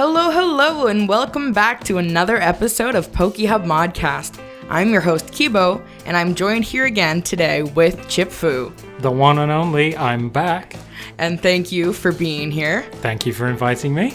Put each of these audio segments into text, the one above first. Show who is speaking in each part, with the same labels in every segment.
Speaker 1: Hello, and welcome back to another episode of PokeHub ModCast. I'm your host, Kibo, and I'm joined here again today with Chip Fu.
Speaker 2: The one and only, I'm back.
Speaker 1: And thank you for being here.
Speaker 2: Thank you for inviting me.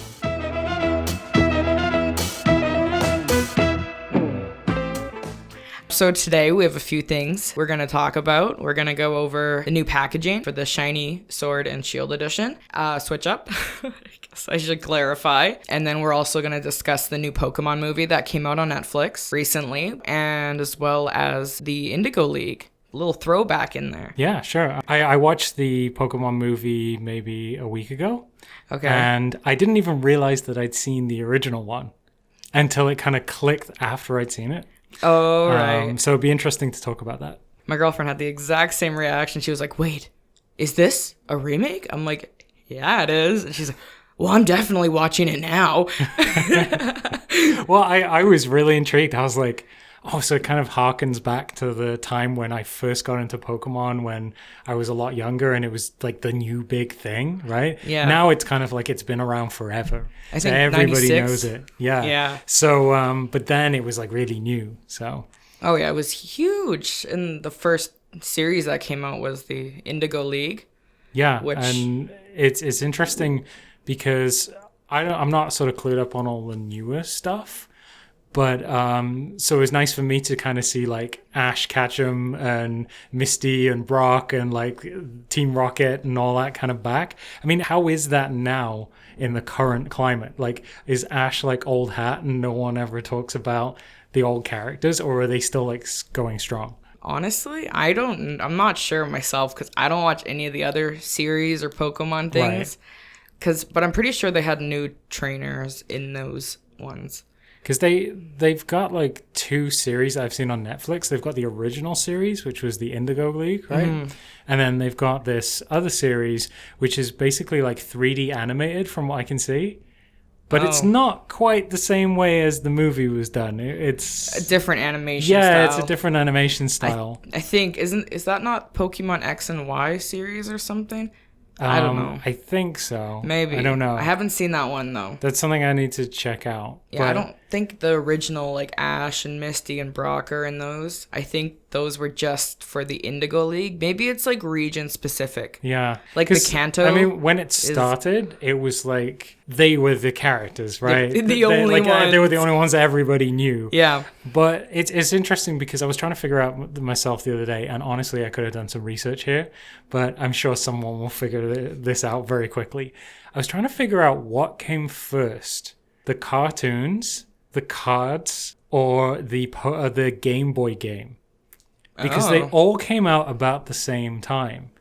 Speaker 1: So today we have a few things we're going to talk about. We're going to go over the new packaging for the Shiny Sword and Shield Edition. Switch up. I guess I should clarify. And then we're also going to discuss the new Pokemon movie that came out on Netflix recently, and as well as the Indigo League. A little throwback in there.
Speaker 2: Yeah, sure. I watched the Pokemon movie maybe a week ago.
Speaker 1: Okay.
Speaker 2: And I didn't even realize that I'd seen the original one until it kind of clicked after I'd seen it.
Speaker 1: Oh, right.
Speaker 2: So it'd be interesting to talk about that.
Speaker 1: My girlfriend had the exact same reaction. She was like, wait, is this a remake? I'm like, yeah, it is. And she's like, well, I'm definitely watching it now.
Speaker 2: Well, I was really intrigued. I was like, oh, so it kind of harkens back to the time when I first got into Pokemon when I was a lot younger and it was like the new big thing, right?
Speaker 1: Yeah.
Speaker 2: Now it's kind of like it's been around forever.
Speaker 1: I think
Speaker 2: everybody
Speaker 1: 96.
Speaker 2: knows it. Yeah.
Speaker 1: Yeah.
Speaker 2: So, but then it was like really new. So.
Speaker 1: Oh, yeah, it was huge. And the first series that came out was the Indigo League.
Speaker 2: Yeah,
Speaker 1: which...
Speaker 2: and it's interesting because I'm not sort of clued up on all the newer stuff. But so it was nice for me to kind of see like Ash Ketchum and Misty and Brock and like Team Rocket and all that kind of back. I mean, how is that now in the current climate? Like, is Ash like old hat and no one ever talks about the old characters, or are they still like going strong?
Speaker 1: Honestly, I'm not sure myself because I don't watch any of the other series or Pokemon things.
Speaker 2: Right.
Speaker 1: But I'm pretty sure they had new trainers in those ones.
Speaker 2: Because they've got like two series I've seen on Netflix. They've got the original series, which was the Indigo League, right? Mm-hmm. And then they've got this other series, which is basically like 3D animated from what I can see. But it's not quite the same way as the movie was done. It's
Speaker 1: a different animation style.
Speaker 2: Yeah, it's a different animation style.
Speaker 1: I think, is that not Pokemon X and Y series or something? I don't know.
Speaker 2: I think so.
Speaker 1: Maybe.
Speaker 2: I don't know.
Speaker 1: I haven't seen that one, though.
Speaker 2: That's something I need to check out.
Speaker 1: Yeah, I don't think the original, like, Ash and Misty and Brock are in those. I think those were just for the Indigo League. Maybe it's, like, region-specific.
Speaker 2: Yeah.
Speaker 1: Like, the Kanto.
Speaker 2: I mean, when it started, it was, like, they were the characters, right?
Speaker 1: The only ones.
Speaker 2: They were the only ones that everybody knew.
Speaker 1: Yeah.
Speaker 2: But it's interesting because I was trying to figure out myself the other day, and honestly, I could have done some research here, but I'm sure someone will figure this out very quickly. I was trying to figure out what came first, the cartoons, the cards, or the Game Boy game. Because they all came out about the same time.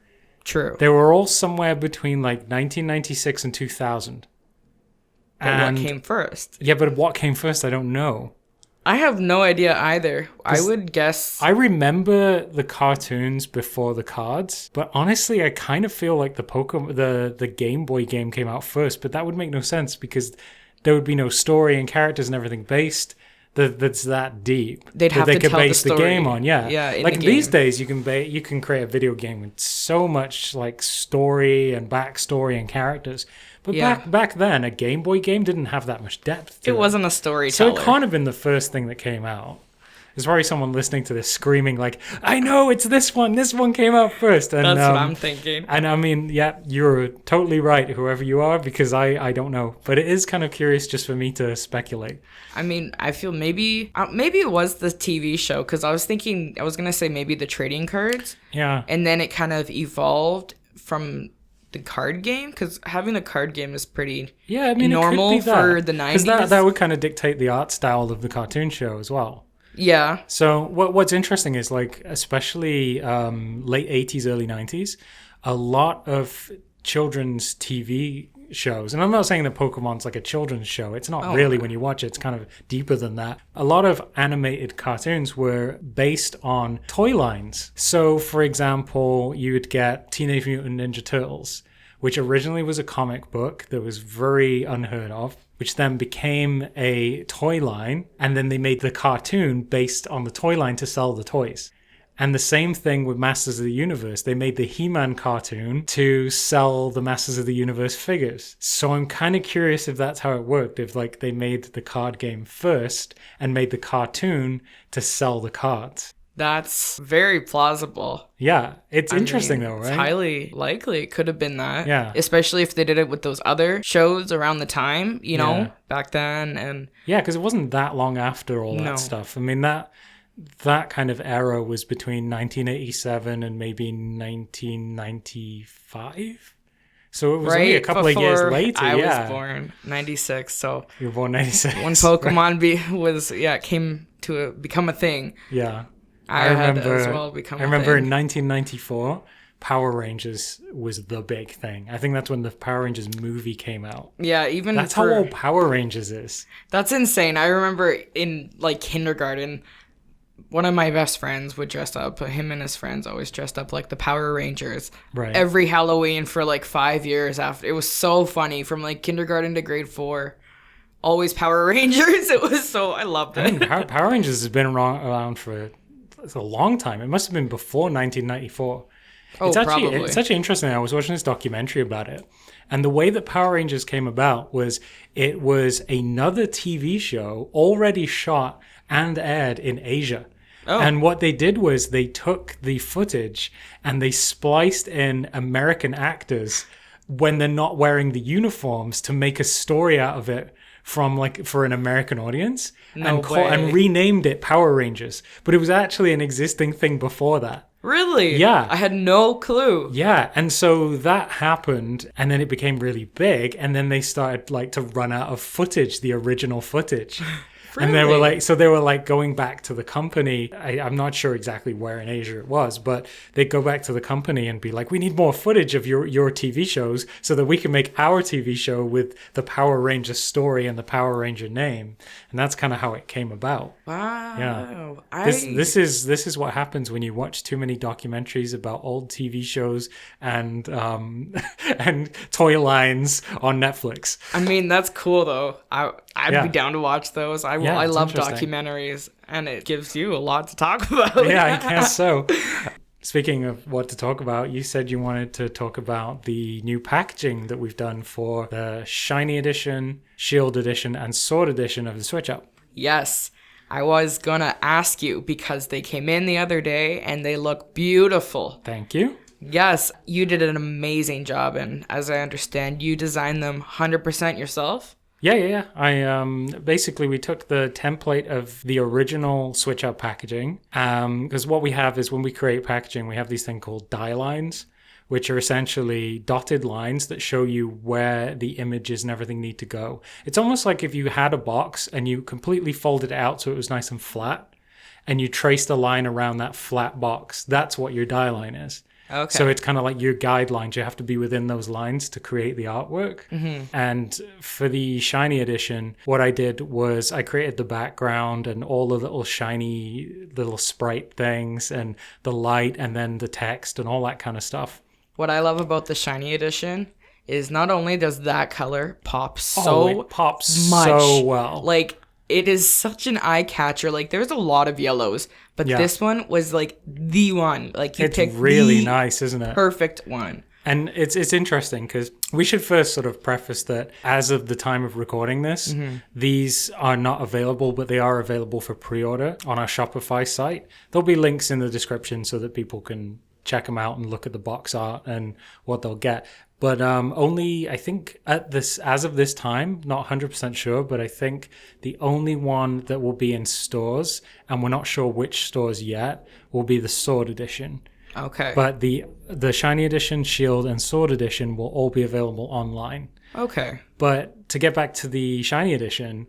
Speaker 1: True.
Speaker 2: They were all somewhere between like 1996 and 2000.
Speaker 1: But what came first?
Speaker 2: Yeah, but what came first, I don't know.
Speaker 1: I have no idea either. I would guess...
Speaker 2: I remember the cartoons before the cards, but honestly, I kind of feel like the Game Boy game came out first, but that would make no sense because there would be no story and characters and everything based that's that deep.
Speaker 1: They could base
Speaker 2: the game on. Yeah, like these days, you can create a video game with so much like story and backstory and characters. But back then, a Game Boy game didn't have that much depth to it.
Speaker 1: It wasn't a storyteller.
Speaker 2: So it can't have been the first thing that came out. There's probably someone listening to this screaming like, I know, it's this one. This one came out first. And,
Speaker 1: that's what I'm thinking.
Speaker 2: And I mean, yeah, you're totally right, whoever you are, because I don't know. But it is kind of curious just for me to speculate.
Speaker 1: I mean, I feel maybe it was the TV show, because I was going to say maybe the trading cards.
Speaker 2: Yeah.
Speaker 1: And then it kind of evolved from the card game, because having a card game is pretty normal for the 90s.
Speaker 2: Because that would kind of dictate the art style of the cartoon show as well.
Speaker 1: Yeah.
Speaker 2: So what's interesting is like, especially late 80s, early 90s, a lot of children's TV shows, and I'm not saying that Pokemon's like a children's show. It's not really when you watch it. It's kind of deeper than that. A lot of animated cartoons were based on toy lines. So, for example, you would get Teenage Mutant Ninja Turtles, which originally was a comic book that was very unheard of, which then became a toy line, and then they made the cartoon based on the toy line to sell the toys. And the same thing with Masters of the Universe. They made the He-Man cartoon to sell the Masters of the Universe figures. So I'm kind of curious if that's how it worked. If like they made the card game first and made the cartoon to sell the cards.
Speaker 1: That's very plausible.
Speaker 2: Yeah, it's interesting though, right?
Speaker 1: It's highly likely it could have been that.
Speaker 2: Yeah.
Speaker 1: Especially if they did it with those other shows around the time, back then. And
Speaker 2: yeah, because it wasn't that long after all that stuff. I mean, that kind of era was between 1987 and maybe 1995. So it was only a couple of years later.
Speaker 1: I was born 96, so
Speaker 2: you were born 96.
Speaker 1: When Pokemon came to become a thing.
Speaker 2: Yeah.
Speaker 1: I remember
Speaker 2: in 1994, Power Rangers was the big thing. I think that's when the Power Rangers movie came out.
Speaker 1: Yeah,
Speaker 2: that's how old Power Rangers is.
Speaker 1: That's insane. I remember in like kindergarten, one of my best friends would dress up. Him and his friends always dressed up like the Power Rangers.
Speaker 2: Right.
Speaker 1: Every Halloween for like 5 years after. It was so funny from like kindergarten to grade 4. Always Power Rangers. I loved it.
Speaker 2: I think Power Rangers has been around for a long time. It must have been before 1994.
Speaker 1: Probably.
Speaker 2: It's actually interesting. I was watching this documentary about it. And the way that Power Rangers came about was it was another TV show already shot and aired in Asia.
Speaker 1: Oh.
Speaker 2: And what they did was they took the footage and they spliced in American actors when they're not wearing the uniforms to make a story out of it for an American audience and renamed it Power Rangers. But it was actually an existing thing before that.
Speaker 1: Really?
Speaker 2: Yeah.
Speaker 1: I had no clue.
Speaker 2: Yeah, and so that happened, and then it became really big, and then they started to run out of footage, the original footage.
Speaker 1: Really?
Speaker 2: And they were going back to the company. I'm not sure exactly where in Asia it was, but they'd go back to the company and be like, we need more footage of your TV shows so that we can make our TV show with the Power Ranger story and the Power Ranger name. And that's kind of how it came about.
Speaker 1: Wow.
Speaker 2: Yeah. This is what happens when you watch too many documentaries about old TV shows and and toy lines on Netflix.
Speaker 1: I mean, that's cool though. I'd be down to watch those. I love documentaries, and it gives you a lot to talk about.
Speaker 2: Yeah, I guess so. Speaking of what to talk about, you said you wanted to talk about the new packaging that we've done for the Shiny Edition, Shield Edition, and Sword Edition of the Switch Up.
Speaker 1: Yes. I was going to ask you because they came in the other day and they look beautiful.
Speaker 2: Thank you.
Speaker 1: Yes, you did an amazing job, and as I understand, you designed them 100% yourself?
Speaker 2: Yeah. Basically, we took the template of the original Switch Up packaging, because what we have is when we create packaging, we have these things called die lines, which are essentially dotted lines that show you where the images and everything need to go. It's almost like if you had a box and you completely folded it out so it was nice and flat, and you traced a line around that flat box. That's what your die line is.
Speaker 1: Okay.
Speaker 2: So it's kind of like your guidelines. You have to be within those lines to create the artwork.
Speaker 1: Mm-hmm.
Speaker 2: And for the Shiny Edition, what I did was I created the background and all the little shiny little sprite things and the light and then the text and all that kind of stuff.
Speaker 1: What I love about the Shiny Edition is not only does that color pop
Speaker 2: it pops
Speaker 1: much,
Speaker 2: so well.
Speaker 1: Like, it is such an eye catcher. Like, there's a lot of yellows, but this one was like the one. Like, you picked
Speaker 2: really nice, isn't it?
Speaker 1: Perfect one.
Speaker 2: And it's interesting because we should first sort of preface that as of the time of recording this, these are not available, but they are available for pre-order on our Shopify site. There'll be links in the description so that people can check them out and look at the box art and what they'll get. But only, I think, as of this time, not 100% sure, but I think the only one that will be in stores, and we're not sure which stores yet, will be the Sword Edition.
Speaker 1: Okay.
Speaker 2: But the Shiny Edition, Shield, and Sword Edition will all be available online.
Speaker 1: Okay.
Speaker 2: But to get back to the Shiny Edition,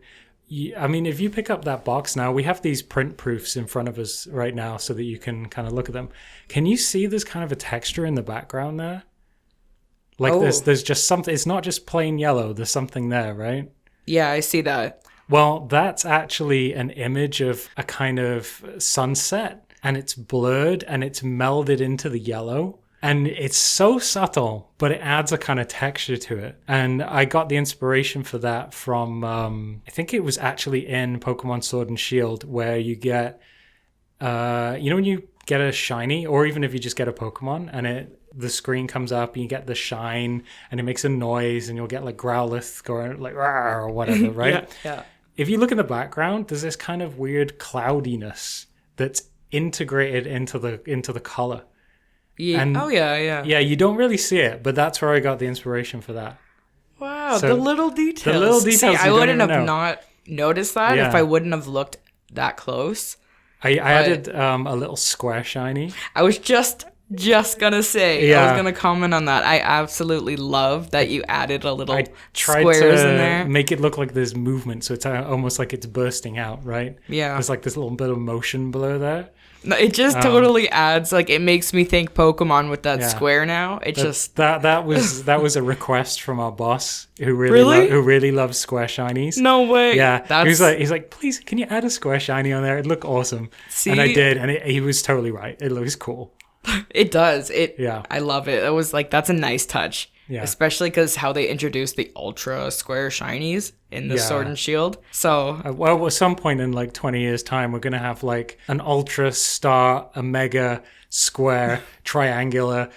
Speaker 2: I mean, if you pick up that box now, we have these print proofs in front of us right now so that you can kind of look at them. Can you see there's kind of a texture in the background there? Like there's just something, it's not just plain yellow, there's something there, right?
Speaker 1: Yeah, I see that.
Speaker 2: Well, that's actually an image of a kind of sunset, and it's blurred and it's melded into the yellow. And it's so subtle, but it adds a kind of texture to it. And I got the inspiration for that from, I think it was actually in Pokemon Sword and Shield, where you get, when you get a shiny, or even if you just get a Pokemon and the screen comes up and you get the shine and it makes a noise and you'll get like Growlithe going like "Rawr," or whatever, right?
Speaker 1: Yeah.
Speaker 2: If you look in the background, there's this kind of weird cloudiness that's integrated into the color.
Speaker 1: Yeah.
Speaker 2: And
Speaker 1: yeah.
Speaker 2: Yeah, you don't really see it, but that's where I got the inspiration for that.
Speaker 1: Wow,
Speaker 2: So,
Speaker 1: the little details.
Speaker 2: The little details.
Speaker 1: See, I
Speaker 2: you
Speaker 1: wouldn't
Speaker 2: don't
Speaker 1: have
Speaker 2: even know.
Speaker 1: not noticed that if I wouldn't have looked that close.
Speaker 2: I added a little square shiny.
Speaker 1: I was just gonna say.
Speaker 2: Yeah.
Speaker 1: I was gonna comment on that. I absolutely love that you added a little
Speaker 2: I tried
Speaker 1: squares
Speaker 2: to
Speaker 1: in there.
Speaker 2: make it look like there's movement, so it's almost like it's bursting out, right?
Speaker 1: Yeah.
Speaker 2: There's like this little bit of motion below there.
Speaker 1: No, it just totally adds, like, it makes me think Pokemon with that square now. It just
Speaker 2: that was a request from our boss who
Speaker 1: Really?
Speaker 2: who really loves square shinies.
Speaker 1: no way.
Speaker 2: Yeah, he's like, please, can you add a square shiny on there? It'd look awesome.
Speaker 1: See?
Speaker 2: And I did, and he was totally right. It looks cool.
Speaker 1: It does.
Speaker 2: Yeah.
Speaker 1: I love it. It was like, that's a nice touch.
Speaker 2: Yeah.
Speaker 1: Especially because how they introduced the ultra square shinies in the
Speaker 2: Yeah.
Speaker 1: Sword and Shield. So
Speaker 2: Well, at some point in like 20 years' time, we're gonna have like an ultra star, a mega square, triangular,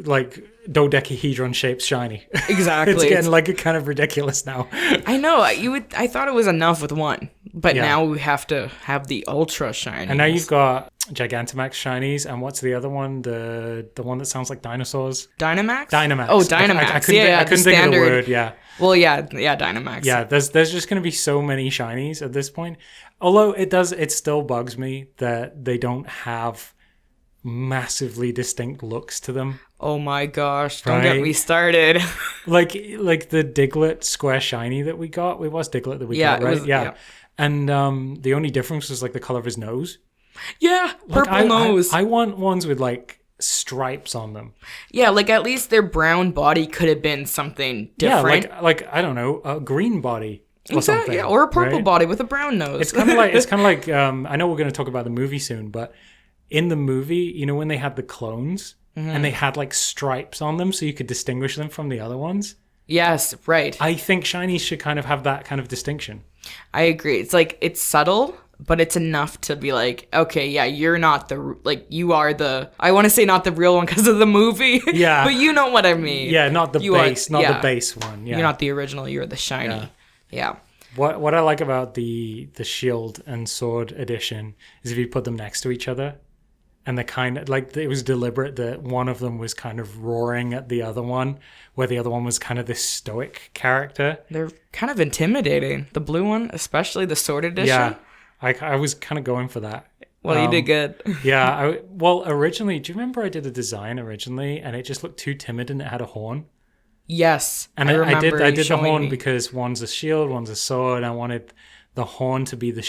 Speaker 2: like dodecahedron shaped shiny.
Speaker 1: exactly.
Speaker 2: It's getting like kind of ridiculous now.
Speaker 1: I know. I thought it was enough with one, but
Speaker 2: Yeah.
Speaker 1: now we have to have the ultra shiny.
Speaker 2: And now you've got Gigantamax shinies, and what's the other one? The one that sounds like dinosaurs.
Speaker 1: Dynamax.
Speaker 2: Dynamax.
Speaker 1: Oh, Dynamax.
Speaker 2: I couldn't think of the word. Yeah.
Speaker 1: Well, yeah, Dynamax.
Speaker 2: Yeah, there's just going to be so many shinies at this point. Although it still bugs me that they don't have massively distinct looks to them.
Speaker 1: Oh my gosh! Don't get
Speaker 2: Right?
Speaker 1: me started.
Speaker 2: Like the Diglett square shiny that we got. It was Diglett that we
Speaker 1: Yeah,
Speaker 2: got,
Speaker 1: it
Speaker 2: right?
Speaker 1: was-
Speaker 2: yeah.
Speaker 1: yeah.
Speaker 2: And the only difference was like the color of his nose.
Speaker 1: yeah,
Speaker 2: Like,
Speaker 1: purple nose.
Speaker 2: I want ones with like stripes on them.
Speaker 1: yeah, like at least their brown body could have been something different.
Speaker 2: Yeah, like I don't know, a green body or something.
Speaker 1: Yeah, or a purple
Speaker 2: right?
Speaker 1: body with a brown nose.
Speaker 2: It's kind of like I know we're going to talk about the movie soon, but in the movie, you know, when they had the clones and they had like stripes on them so you could distinguish them from the other ones.
Speaker 1: Yes, right.
Speaker 2: I think shinies should kind of have that kind of distinction.
Speaker 1: I agree. It's like it's subtle, but it's enough to be like, okay, yeah, you're not you are the. I want to say not the real one because of the movie.
Speaker 2: Yeah.
Speaker 1: but you know what I mean.
Speaker 2: Yeah, not the
Speaker 1: You are-
Speaker 2: base, not
Speaker 1: yeah.
Speaker 2: the base one. Yeah.
Speaker 1: You're not the original. You're the shiny. Yeah.
Speaker 2: What I like about the Shield and Sword edition is if you put them next to each other, and the kind of like it was deliberate that one of them was kind of roaring at the other one, where the other one was kind of this stoic character.
Speaker 1: They're kind of intimidating. The blue one, especially the Sword edition.
Speaker 2: Yeah, I was kind of going for that.
Speaker 1: Well, you did good.
Speaker 2: Yeah, originally, do you remember I did a design originally, and it just looked too timid, and it had a horn.
Speaker 1: Yes,
Speaker 2: And I did
Speaker 1: remember you
Speaker 2: the
Speaker 1: showing
Speaker 2: horn
Speaker 1: me.
Speaker 2: because one's a shield, one's a sword. I wanted the horn to be the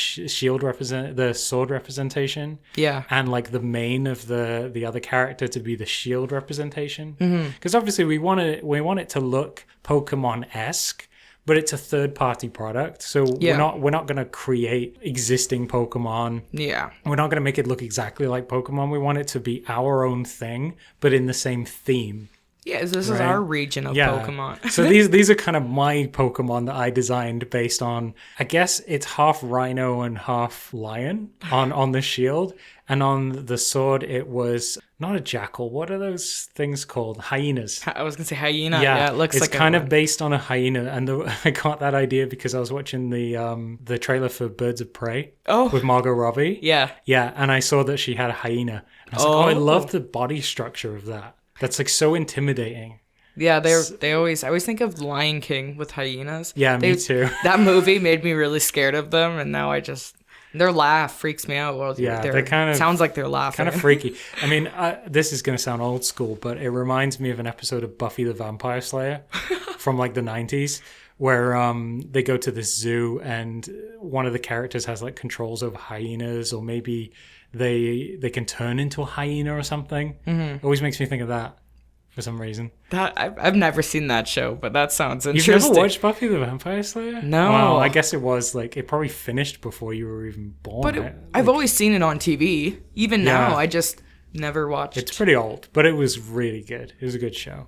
Speaker 2: the sword representation.
Speaker 1: Yeah.
Speaker 2: And like the mane of the other character to be the shield representation.
Speaker 1: Mm-hmm.
Speaker 2: Because obviously we want it to look Pokemon-esque, but it's a third-party product. So
Speaker 1: Yeah.
Speaker 2: we're not going to create existing Pokemon.
Speaker 1: Yeah.
Speaker 2: We're not going to make it look exactly like Pokemon. We want it to be our own thing, but in the same theme.
Speaker 1: Yeah, this is
Speaker 2: Right.
Speaker 1: our region of Pokemon.
Speaker 2: So these are kind of my Pokemon that I designed based on, I guess it's half rhino and half lion on the shield. And on the sword, it was not a jackal. What are those things called? Hyenas.
Speaker 1: I was gonna say hyena. Yeah, it looks
Speaker 2: it's
Speaker 1: like
Speaker 2: kind of based on a hyena, and I got that idea because I was watching the trailer for Birds of Prey with Margot Robbie.
Speaker 1: Yeah.
Speaker 2: Yeah, and I saw that she had a hyena. And I was like, I
Speaker 1: Oh.
Speaker 2: love the body structure of that. That's like so intimidating.
Speaker 1: Yeah, I always think of Lion King with hyenas.
Speaker 2: Yeah, me too.
Speaker 1: That movie made me really scared of them, and now their laugh freaks me out. Well,
Speaker 2: Yeah,
Speaker 1: they're
Speaker 2: they kind of
Speaker 1: sounds like they're laughing.
Speaker 2: Kind of freaky. I mean, this is going to sound old school, but it reminds me of an episode of Buffy the Vampire Slayer from like the 90s where they go to this zoo and one of the characters has like controls over hyenas, or maybe they can turn into a hyena or something. Mm-hmm. It always makes me think of that for some reason.
Speaker 1: That I've never seen that show, but that sounds
Speaker 2: You've
Speaker 1: interesting.
Speaker 2: never watched Buffy the Vampire Slayer?
Speaker 1: No.
Speaker 2: Well, I guess it was like it probably finished before you were even born.
Speaker 1: But I've always seen it on TV. Even
Speaker 2: Yeah.
Speaker 1: now, I just never watched.
Speaker 2: It's pretty old, but it was really good. It was a good show.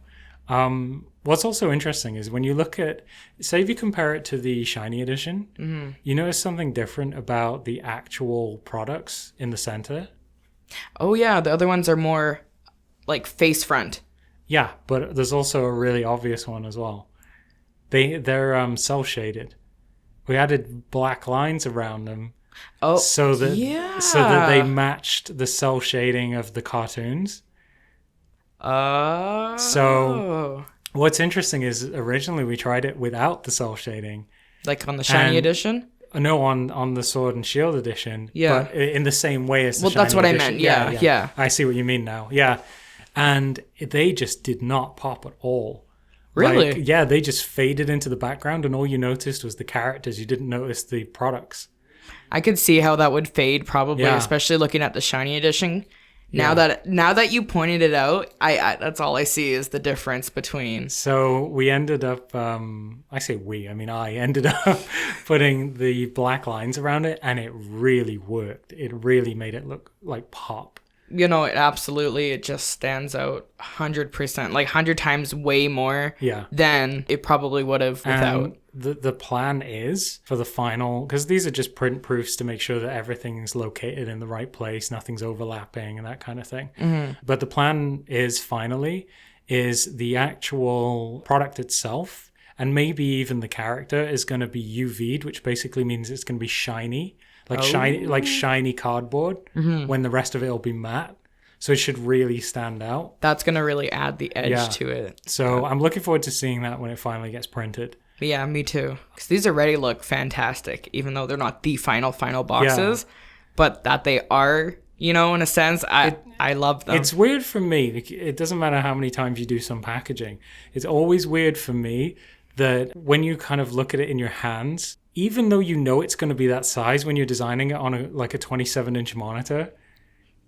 Speaker 2: What's also interesting is when you look at, say if you compare it to the Shiny Edition, you notice something different about the actual products in the center.
Speaker 1: Oh yeah, the other ones are more like face front.
Speaker 2: Yeah, but there's also a really obvious one as well. They're cell shaded. We added black lines around them
Speaker 1: Oh,
Speaker 2: so that
Speaker 1: yeah.
Speaker 2: they matched the cell shading of the cartoons.
Speaker 1: Oh.
Speaker 2: So what's interesting is originally we tried it without the cell shading.
Speaker 1: Like on the shiny edition?
Speaker 2: No, on the Sword and Shield edition.
Speaker 1: Yeah.
Speaker 2: But in the same way as the
Speaker 1: Well,
Speaker 2: shiny
Speaker 1: that's what I
Speaker 2: edition.
Speaker 1: meant. Yeah.
Speaker 2: I see what you mean now. Yeah. And they just did not pop at all.
Speaker 1: Really?
Speaker 2: Like, yeah, they just faded into the background and all you noticed was the characters. You didn't notice the products.
Speaker 1: I could see how that would fade probably,
Speaker 2: Yeah.
Speaker 1: especially looking at the shiny edition. Now that you pointed it out, I that's all I see is the difference between.
Speaker 2: So we ended up, I ended up putting the black lines around it and it really worked. It really made it look like pop.
Speaker 1: You know, it just stands out 100%, like 100 times way more than it probably would have without.
Speaker 2: And the plan is for the final, because these are just print proofs to make sure that everything's located in the right place, nothing's overlapping and that kind of thing. Mm-hmm. But the plan is the actual product itself, and maybe even the character is going to be UV'd, which basically means it's going to be shiny. Shiny cardboard, when the rest of it will be matte. So it should really stand out.
Speaker 1: That's going to really add the edge to it.
Speaker 2: So I'm looking forward to seeing that when it finally gets printed.
Speaker 1: Yeah, me too. Because these already look fantastic, even though they're not the final boxes. Yeah. But that they are, in a sense, I love them.
Speaker 2: It's weird for me. It doesn't matter how many times you do some packaging. It's always weird for me that when you kind of look at it in your hands, even though you know it's going to be that size when you're designing it on a 27-inch monitor,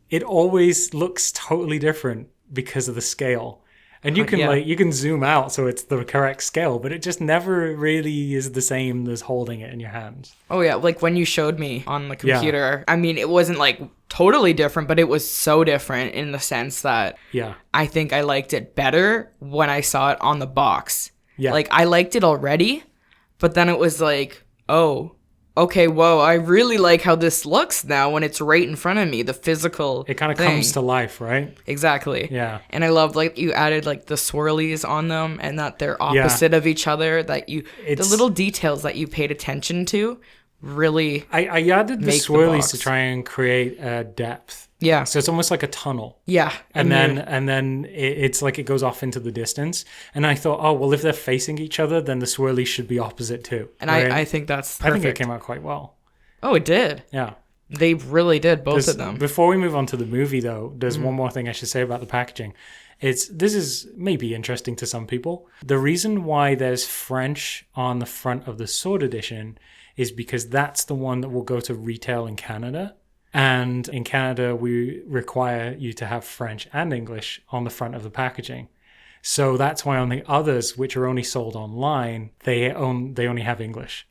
Speaker 2: it always looks totally different because of the scale. And you can you can zoom out so it's the correct scale, but it just never really is the same as holding it in your hands.
Speaker 1: Oh yeah, like when you showed me on the computer, I mean, it wasn't like totally different, but it was so different in the sense that I think I liked it better when I saw it on the box. Yeah. Like I liked it already, but then it was like, oh, okay, whoa, I really like how this looks now when it's right in front of me, the physical
Speaker 2: It kind of comes to life, right?
Speaker 1: Exactly.
Speaker 2: Yeah.
Speaker 1: And I love, like, you added, like, the swirlies on them and that they're opposite of each other, that the little details that you paid attention to really
Speaker 2: I added the swirlies to try and create depth.
Speaker 1: Yeah.
Speaker 2: So it's almost like a tunnel.
Speaker 1: Yeah.
Speaker 2: And then it's like it goes off into the distance. And I thought, oh, well, if they're facing each other, then the swirlies should be opposite too.
Speaker 1: And right? I think that's perfect.
Speaker 2: I think it came out quite well.
Speaker 1: Oh, it did.
Speaker 2: Yeah.
Speaker 1: They really did, both of them.
Speaker 2: Before we move on to the movie, though, there's one more thing I should say about the packaging. This is maybe interesting to some people. The reason why there's French on the front of the Sword Edition is because that's the one that will go to retail in Canada. And in Canada, we require you to have French and English on the front of the packaging. So that's why on the others, which are only sold online, they only have English.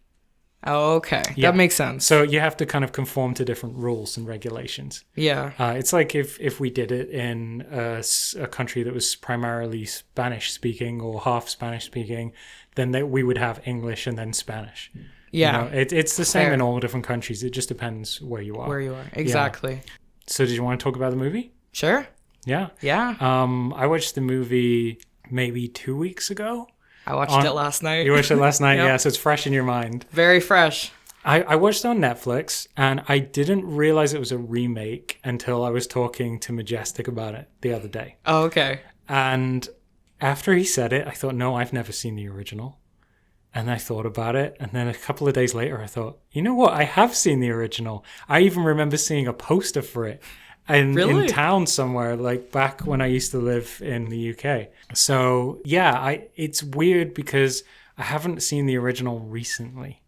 Speaker 1: Oh, okay. Yeah. That makes sense.
Speaker 2: So you have to kind of conform to different rules and regulations.
Speaker 1: Yeah.
Speaker 2: It's like if we did it in a country that was primarily Spanish-speaking or half Spanish-speaking, then we would have English and then Spanish. Yeah. It's the same in all different countries. It just depends where you are.
Speaker 1: Exactly.
Speaker 2: Yeah. So did you want to talk about the movie?
Speaker 1: Sure.
Speaker 2: Yeah.
Speaker 1: Yeah.
Speaker 2: I watched the movie maybe 2 weeks ago.
Speaker 1: I watched it last night.
Speaker 2: You watched it last night? Yep. Yeah, so it's fresh in your mind.
Speaker 1: Very fresh.
Speaker 2: I watched it on Netflix, and I didn't realize it was a remake until I was talking to Majestic about it the other day.
Speaker 1: Oh, okay.
Speaker 2: And after he said it, I thought, no, I've never seen the original. And I thought about it, and then a couple of days later, I thought, you know what? I have seen the original. I even remember seeing a poster for it in town somewhere, like back when I used to live in the UK. So yeah, it's weird because I haven't seen the original recently.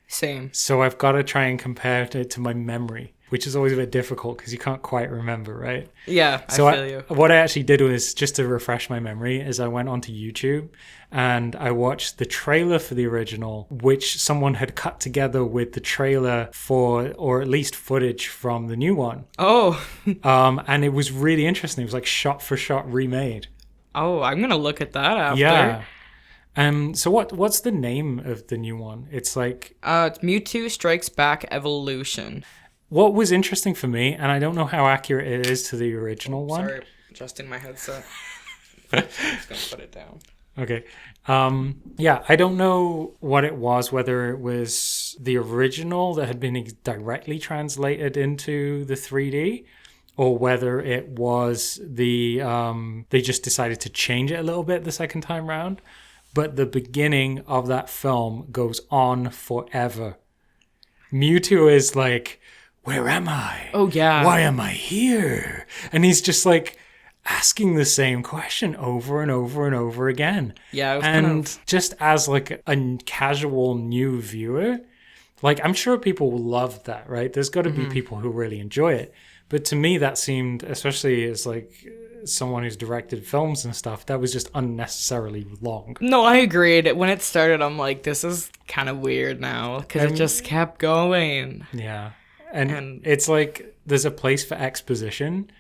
Speaker 1: Same.
Speaker 2: So I've got to try and compare it to my memory, which is always a bit difficult because you can't quite remember, right?
Speaker 1: Yeah, I feel you.
Speaker 2: What I actually did was, just to refresh my memory, is I went onto YouTube and I watched the trailer for the original, which someone had cut together with the trailer for, or at least footage from the new one.
Speaker 1: Oh.
Speaker 2: And it was really interesting. It was like shot for shot remade.
Speaker 1: Oh, I'm going to look at that after.
Speaker 2: Yeah. So what's the name of the new one? It's like...
Speaker 1: it's Mewtwo Strikes Back Evolution.
Speaker 2: what was interesting for me, and I don't know how accurate it is to the original one.
Speaker 1: Sorry, adjusting my headset. I'm just going to put it down.
Speaker 2: Okay. Yeah, I don't know what it was, whether it was the original that had been directly translated into the 3D, or whether it was the they just decided to change it a little bit the second time round. But the beginning of that film goes on forever. Mewtwo is like, where am I?
Speaker 1: Oh, yeah.
Speaker 2: Why am I here? And he's just like asking the same question over and over and over again.
Speaker 1: Yeah, it was
Speaker 2: and just as like a casual new viewer, like I'm sure people will love that, right? There's got to be people who really enjoy it. But to me, that seemed, especially as like someone who's directed films and stuff, that was just unnecessarily long.
Speaker 1: No, I agreed. When it started, I'm like, this is kind of weird now because it just kept going.
Speaker 2: Yeah. And it's like there's a place for exposition,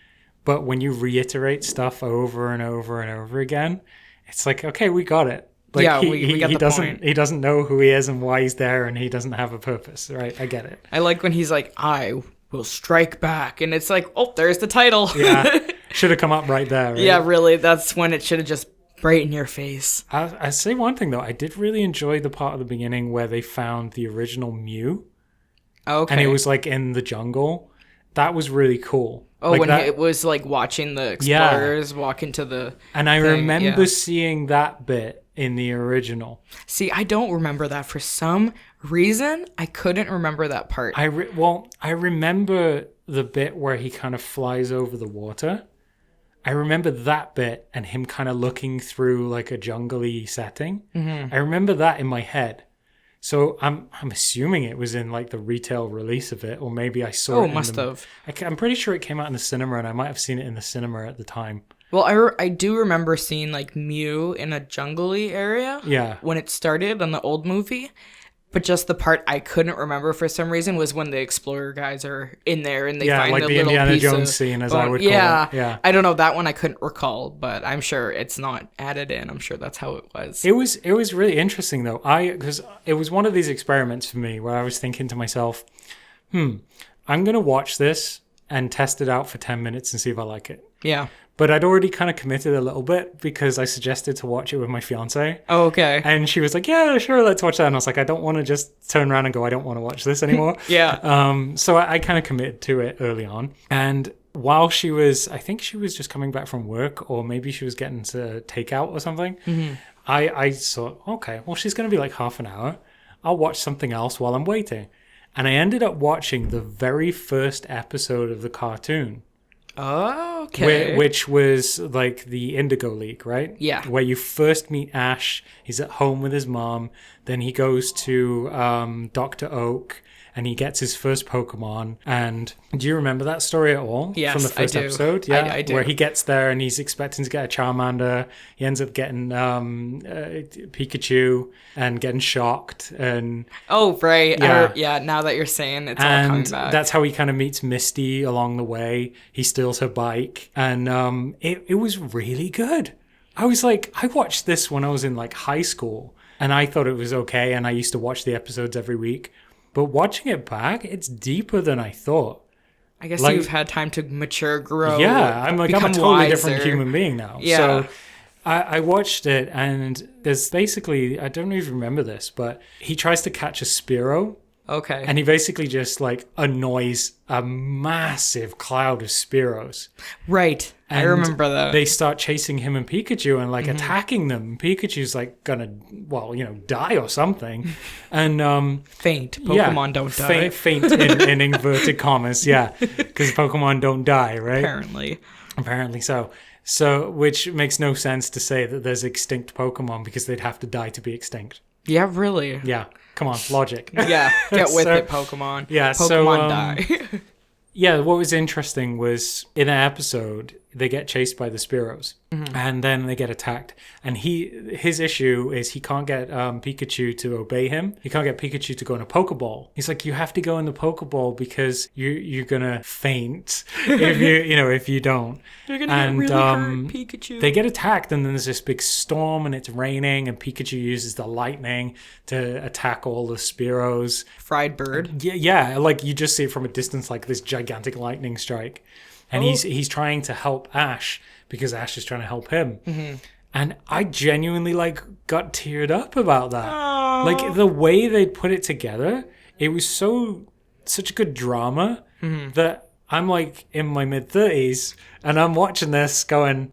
Speaker 2: but when you reiterate stuff over and over and over again, it's like, okay, we got it. Like,
Speaker 1: yeah, we got the point.
Speaker 2: He doesn't know who he is and why he's there, and he doesn't have a purpose, right? I get it.
Speaker 1: I like when he's like, I will strike back, and it's like, oh, there's the title.
Speaker 2: Yeah, should have come up right there. Right?
Speaker 1: Yeah, really, that's when it should have just right in your face.
Speaker 2: I say one thing though, I did really enjoy the part of the beginning where they found the original Mew.
Speaker 1: Okay.
Speaker 2: And it was like in the jungle. That was really cool.
Speaker 1: Oh,
Speaker 2: like
Speaker 1: when
Speaker 2: that,
Speaker 1: it was like watching the explorers walk into the
Speaker 2: And I
Speaker 1: thing,
Speaker 2: remember seeing that bit in the original.
Speaker 1: See, I don't remember that for some reason. I couldn't remember that part.
Speaker 2: I remember the bit where he kind of flies over the water. I remember that bit and him kind of looking through like a jungly setting. Mm-hmm. I remember that in my head. So I'm assuming it was in like the retail release of it, or maybe I saw it.
Speaker 1: Oh, must have.
Speaker 2: I'm pretty sure it came out in the cinema, and I might have seen it in the cinema at the time.
Speaker 1: Well, I do remember seeing like Mew in a jungly area.
Speaker 2: Yeah.
Speaker 1: When it started on the old movie. But just the part I couldn't remember for some reason was when the explorer guys are in there and they find
Speaker 2: like
Speaker 1: the
Speaker 2: the
Speaker 1: little
Speaker 2: Indiana
Speaker 1: piece
Speaker 2: Jones
Speaker 1: of
Speaker 2: scene, as
Speaker 1: bone.
Speaker 2: I would call it. Yeah.
Speaker 1: I don't know, that one I couldn't recall, but I'm sure it's not added in. I'm sure that's how it was.
Speaker 2: It was really interesting though. Because it was one of these experiments for me where I was thinking to myself, I'm gonna watch this and test it out for 10 minutes and see if I like it.
Speaker 1: Yeah.
Speaker 2: But I'd already kind of committed a little bit because I suggested to watch it with my fiance.
Speaker 1: Oh, okay.
Speaker 2: And she was like, yeah, sure, let's watch that. And I was like, I don't want to just turn around and go, I don't want to watch this anymore.
Speaker 1: Yeah.
Speaker 2: So I kind of committed to it early on. And while I think she was just coming back from work, or maybe she was getting to takeout or something. Mm-hmm. I thought, okay, well, she's going to be like half an hour. I'll watch something else while I'm waiting. And I ended up watching the very first episode of the cartoon.
Speaker 1: Oh, okay.
Speaker 2: Which was like the Indigo League, right?
Speaker 1: Yeah.
Speaker 2: Where you first meet Ash. He's at home with his mom. Then he goes to Dr. Oak and he gets his first Pokemon. And do you remember that story at all?
Speaker 1: Yes,
Speaker 2: from the first
Speaker 1: I do.
Speaker 2: episode? Yeah,
Speaker 1: I do.
Speaker 2: Where he gets there and he's expecting to get a Charmander. He ends up getting Pikachu and getting shocked. And
Speaker 1: oh, right.
Speaker 2: Yeah.
Speaker 1: Now that you're saying it's all coming back.
Speaker 2: And that's how he kind of meets Misty along the way. He steals her bike. And it was really good. I was like, I watched this when I was in like high school. And I thought it was okay. And I used to watch the episodes every week. But watching it back, it's deeper than I thought.
Speaker 1: I guess you've had time to mature, grow.
Speaker 2: Yeah, I'm a totally
Speaker 1: wiser.
Speaker 2: different human being now.
Speaker 1: Yeah.
Speaker 2: So I watched it, and there's basically, I don't even remember this, but he tries to catch a Spearow.
Speaker 1: Okay.
Speaker 2: And he basically just like annoys a massive cloud of Spearows.
Speaker 1: Right.
Speaker 2: And
Speaker 1: I remember that.
Speaker 2: They start chasing him and Pikachu and like attacking them. And Pikachu's like gonna, die or something. And
Speaker 1: faint. Pokemon don't die.
Speaker 2: Faint in inverted commas, yeah. Because Pokemon don't die, right? Apparently so. So, which makes no sense to say that there's extinct Pokemon because they'd have to die to be extinct.
Speaker 1: Yeah, really.
Speaker 2: Yeah. Come on, logic.
Speaker 1: Yeah, get with it, Pokemon.
Speaker 2: Yeah,
Speaker 1: Pokemon die.
Speaker 2: Yeah, what was interesting was in an episode, they get chased by the Spearows, and then they get attacked. And his issue is he can't get Pikachu to obey him. He can't get Pikachu to go in a Pokeball. He's like, you have to go in the Pokeball because you're gonna faint if if you don't.
Speaker 1: You're gonna get really hurt, Pikachu.
Speaker 2: They get attacked, and then there's this big storm, and it's raining, and Pikachu uses the lightning to attack all the Spearows.
Speaker 1: Fried bird.
Speaker 2: Yeah, like you just see it from a distance, like this gigantic lightning strike. And he's trying to help Ash because Ash is trying to help him. And I genuinely got teared up about that.
Speaker 1: Aww.
Speaker 2: Like the way they put it together, it was such a good drama that I'm like in my mid-30s and I'm watching this going,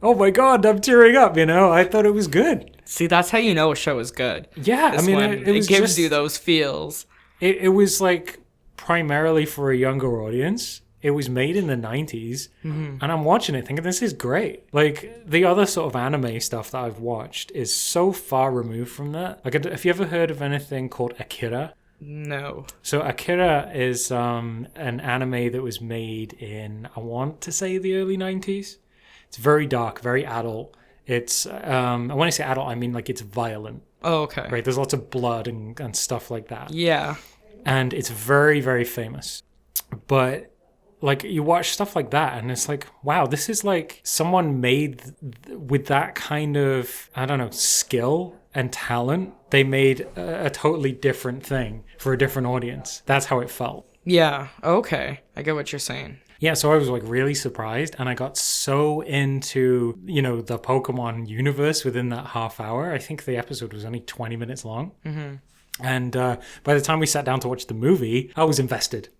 Speaker 2: oh my God, I'm tearing up, I thought it was good.
Speaker 1: See, that's how you know a show is good.
Speaker 2: Yeah, I mean,
Speaker 1: it gives you those feels.
Speaker 2: It was like primarily for a younger audience. It was made in the 90s, and I'm watching it thinking, this is great. Like, the other sort of anime stuff that I've watched is so far removed from that. Like, have you ever heard of anything called Akira?
Speaker 1: No.
Speaker 2: So Akira is an anime that was made in, I want to say, the early 90s. It's very dark, very adult. It's, when I say adult, I mean, like, it's violent.
Speaker 1: Oh, okay.
Speaker 2: Right? There's lots of blood and stuff like that.
Speaker 1: Yeah.
Speaker 2: And it's very, very famous. But like you watch stuff like that and it's like, wow, this is like someone made with that kind of, I don't know, skill and talent. They made a totally different thing for a different audience. That's how it felt.
Speaker 1: Yeah. Okay. I get what you're saying.
Speaker 2: Yeah, so I was like really surprised and I got so into, the Pokemon universe within that half hour. I think the episode was only 20 minutes long. And by the time we sat down to watch the movie, I was invested.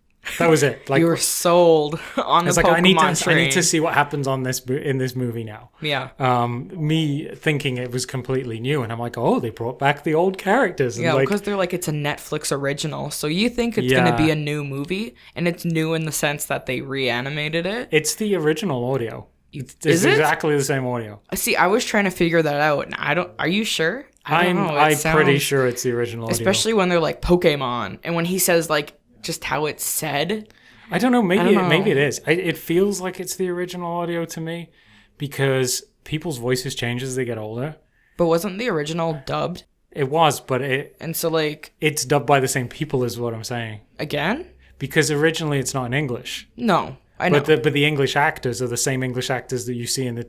Speaker 2: That was it. Like,
Speaker 1: you were sold on the Pokemon train.
Speaker 2: I need to see what happens in this movie now.
Speaker 1: Yeah.
Speaker 2: Me thinking it was completely new, and I'm like, oh, they brought back the old characters. And
Speaker 1: yeah, because they're like, it's a Netflix original, so you think it's going to be a new movie, and it's new in the sense that they reanimated it.
Speaker 2: It's the original audio. It's exactly the same audio.
Speaker 1: See, I was trying to figure that out. And are you sure?
Speaker 2: I'm pretty sure it's the original audio.
Speaker 1: Especially when they're like Pokemon, and when he says like just how it's said.
Speaker 2: I don't know. Maybe it is. It feels like it's the original audio to me because people's voices change as they get older.
Speaker 1: But wasn't the original dubbed?
Speaker 2: It was, but
Speaker 1: and so like
Speaker 2: it's dubbed by the same people is what I'm saying.
Speaker 1: Again?
Speaker 2: Because originally it's not in English.
Speaker 1: No, I know.
Speaker 2: But the English actors are the same English actors that you see in the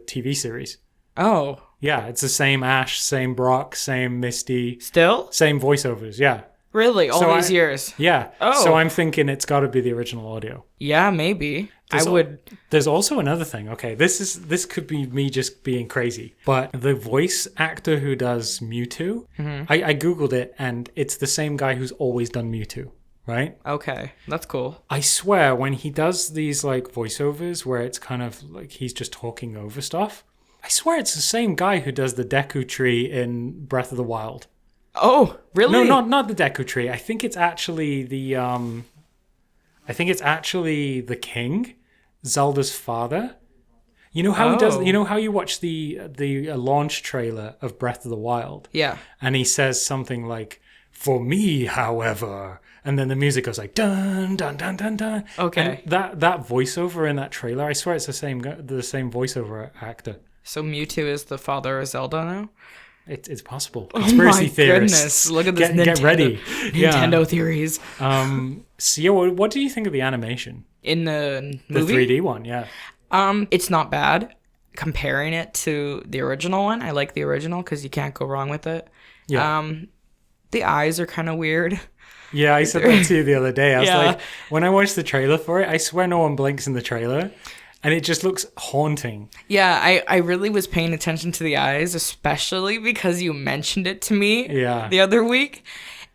Speaker 2: TV series.
Speaker 1: Oh.
Speaker 2: Yeah, it's the same Ash, same Brock, same Misty.
Speaker 1: Still?
Speaker 2: Same voiceovers, yeah.
Speaker 1: Really? All these years?
Speaker 2: Yeah.
Speaker 1: Oh.
Speaker 2: So I'm thinking it's got to be the original audio.
Speaker 1: Yeah, maybe.
Speaker 2: There's also another thing. Okay, this could be me just being crazy, but the voice actor who does Mewtwo, I googled it, and it's the same guy who's always done Mewtwo. Right?
Speaker 1: Okay, that's cool.
Speaker 2: I swear, when he does these like voiceovers where it's kind of like he's just talking over stuff, I swear it's the same guy who does the Deku Tree in Breath of the Wild.
Speaker 1: Oh, really?
Speaker 2: No, not the Deku Tree. I think it's actually the king, Zelda's father. You know how he does. You know how you watch the launch trailer of Breath of the Wild.
Speaker 1: Yeah.
Speaker 2: And he says something like, "For me, however," and then the music goes like dun dun dun dun dun.
Speaker 1: Okay.
Speaker 2: And that voiceover in that trailer, I swear it's the same voiceover actor.
Speaker 1: So Mewtwo is the father of Zelda now?
Speaker 2: It's possible. Conspiracy theorists.
Speaker 1: Goodness. Look at this
Speaker 2: Get ready.
Speaker 1: Nintendo theories.
Speaker 2: So what do you think of the animation?
Speaker 1: In the movie?
Speaker 2: The 3D one, yeah.
Speaker 1: It's not bad. Comparing it to the original one, I like the original because you can't go wrong with it.
Speaker 2: Yeah.
Speaker 1: The eyes are kind of weird.
Speaker 2: Yeah, I said that to you the other day. I was like, when I watched the trailer for it, I swear no one blinks in the trailer. And it just looks haunting.
Speaker 1: Yeah, I really was paying attention to the eyes, especially because you mentioned it to me the other week.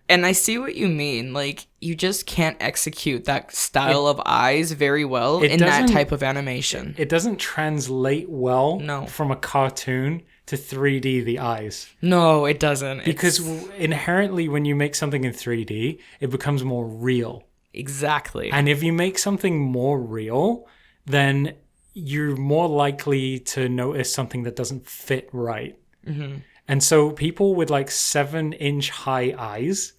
Speaker 1: And I see what you mean. Like, you just can't execute that style of eyes very well in that type of animation.
Speaker 2: It doesn't translate well from a cartoon to 3D, the eyes.
Speaker 1: No, it doesn't.
Speaker 2: Because inherently, when you make something in 3D, it becomes more real.
Speaker 1: Exactly.
Speaker 2: And if you make something more real, then you're more likely to notice something that doesn't fit right. Mm-hmm. And so people with like 7-inch high eyes,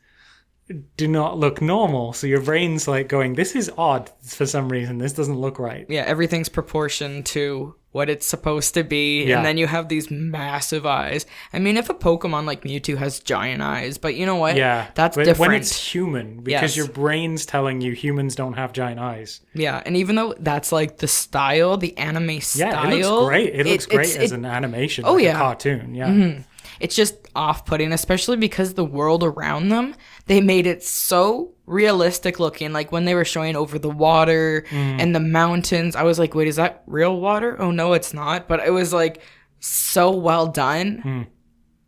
Speaker 2: do not look normal. So your brain's like going, this is odd for some reason. This doesn't look right.
Speaker 1: Yeah, everything's proportioned to what it's supposed to be.
Speaker 2: Yeah.
Speaker 1: And then you have these massive eyes. I mean, if a Pokemon like Mewtwo has giant eyes, but you know what?
Speaker 2: Yeah.
Speaker 1: That's
Speaker 2: but
Speaker 1: different.
Speaker 2: when it's human, because
Speaker 1: Yes.
Speaker 2: your brain's telling you humans don't have giant eyes.
Speaker 1: Yeah, and even though that's like the style, the anime style.
Speaker 2: Yeah, it looks great. It looks great as an animation, like
Speaker 1: yeah.
Speaker 2: a cartoon. Yeah.
Speaker 1: It's just off-putting, especially because the world around them, they made it so realistic looking. Like when they were showing over the water and the mountains, I was like, wait, is that real water? Oh, no, it's not. But it was like so well done.